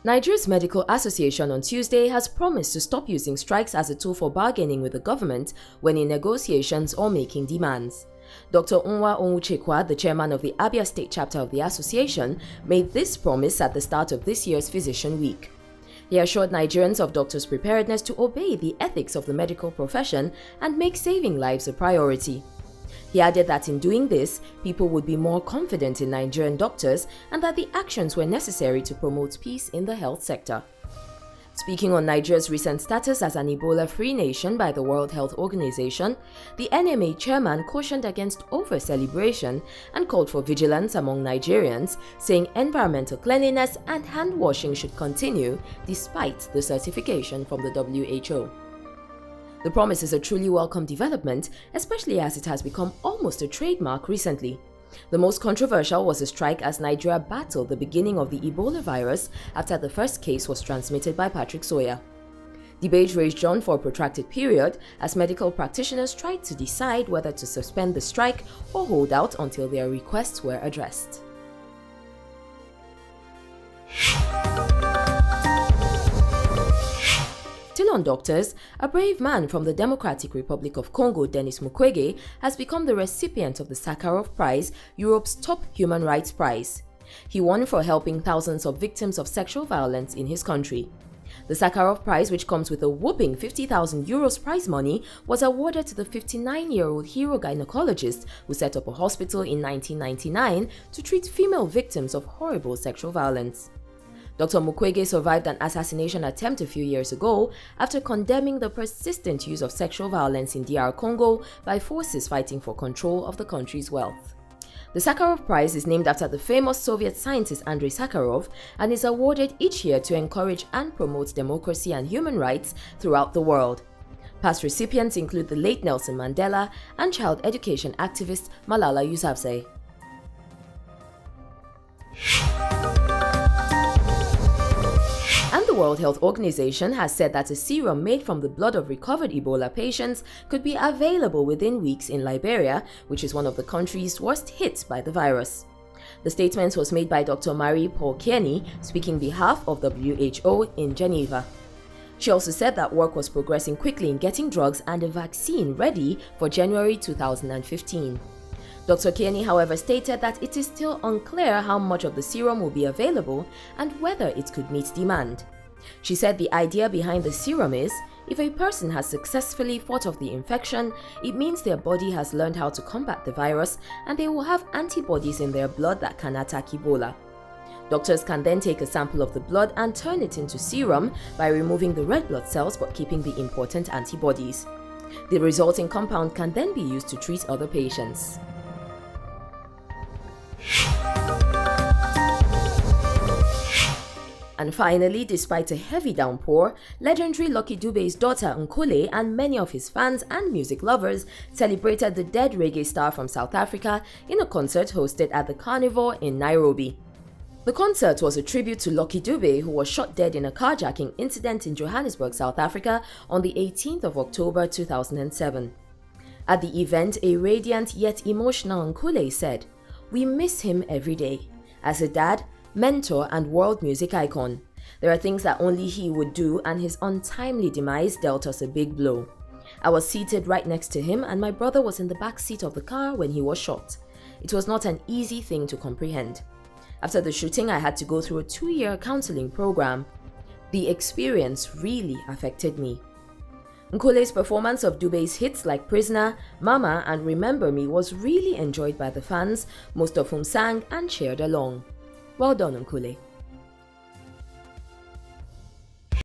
Nigeria's Medical Association on Tuesday has promised to stop using strikes as a tool for bargaining with the government when in negotiations or making demands. Dr. Nwa Onwuchekwa, the chairman of the Abia State chapter of the association, made this promise at the start of this year's Physician Week. He assured Nigerians of doctors' preparedness to obey the ethics of the medical profession and make saving lives a priority. He added that in doing this, people would be more confident in Nigerian doctors and that the actions were necessary to promote peace in the health sector. Speaking on Nigeria's recent status as an Ebola-free nation by the World Health Organization, the NMA chairman cautioned against over-celebration and called for vigilance among Nigerians, saying environmental cleanliness and hand-washing should continue despite the certification from the WHO. The promise is a truly welcome development, especially as it has become almost a trademark recently. The most controversial was a strike as Nigeria battled the beginning of the Ebola virus after the first case was transmitted by Patrick Sawyer. Debate raged on for a protracted period as medical practitioners tried to decide whether to suspend the strike or hold out until their requests were addressed. Still on doctors, a brave man from the Democratic Republic of Congo, Denis Mukwege, has become the recipient of the Sakharov Prize, Europe's top human rights prize. He won for helping thousands of victims of sexual violence in his country. The Sakharov Prize, which comes with a whopping 50,000 euros prize money, was awarded to the 59-year-old hero gynecologist who set up a hospital in 1999 to treat female victims of horrible sexual violence. Dr. Mukwege survived an assassination attempt a few years ago after condemning the persistent use of sexual violence in DR Congo by forces fighting for control of the country's wealth. The Sakharov Prize is named after the famous Soviet scientist Andrei Sakharov and is awarded each year to encourage and promote democracy and human rights throughout the world. Past recipients include the late Nelson Mandela and child education activist Malala Yousafzai. And the World Health Organization has said that a serum made from the blood of recovered Ebola patients could be available within weeks in Liberia, which is one of the countries worst hit by the virus. The statement was made by Dr. Marie-Paul Kearney, speaking on behalf of WHO in Geneva. She also said that work was progressing quickly in getting drugs and a vaccine ready for January 2015. Dr. Kearney, however, stated that it is still unclear how much of the serum will be available and whether it could meet demand. She said the idea behind the serum is, if a person has successfully fought off the infection, it means their body has learned how to combat the virus and they will have antibodies in their blood that can attack Ebola. Doctors can then take a sample of the blood and turn it into serum by removing the red blood cells but keeping the important antibodies. The resulting compound can then be used to treat other patients. And finally, despite a heavy downpour, legendary Lucky Dube's daughter Nkule and many of his fans and music lovers celebrated the dead reggae star from South Africa in a concert hosted at the Carnival in Nairobi. The concert was a tribute to Lucky Dube, who was shot dead in a carjacking incident in Johannesburg, South Africa on the 18th of October 2007. At the event, a radiant yet emotional Nkule said, "We miss him every day. As a dad, mentor and world music icon. There are things that only he would do and his untimely demise dealt us a big blow. I was seated right next to him and my brother was in the back seat of the car when he was shot. It was not an easy thing to comprehend. After the shooting, I had to go through a 2-year counseling program. The experience really affected me." Nkule's performance of Dube's hits like Prisoner, Mama and Remember Me was really enjoyed by the fans, most of whom sang and cheered along. Well done, Nkule.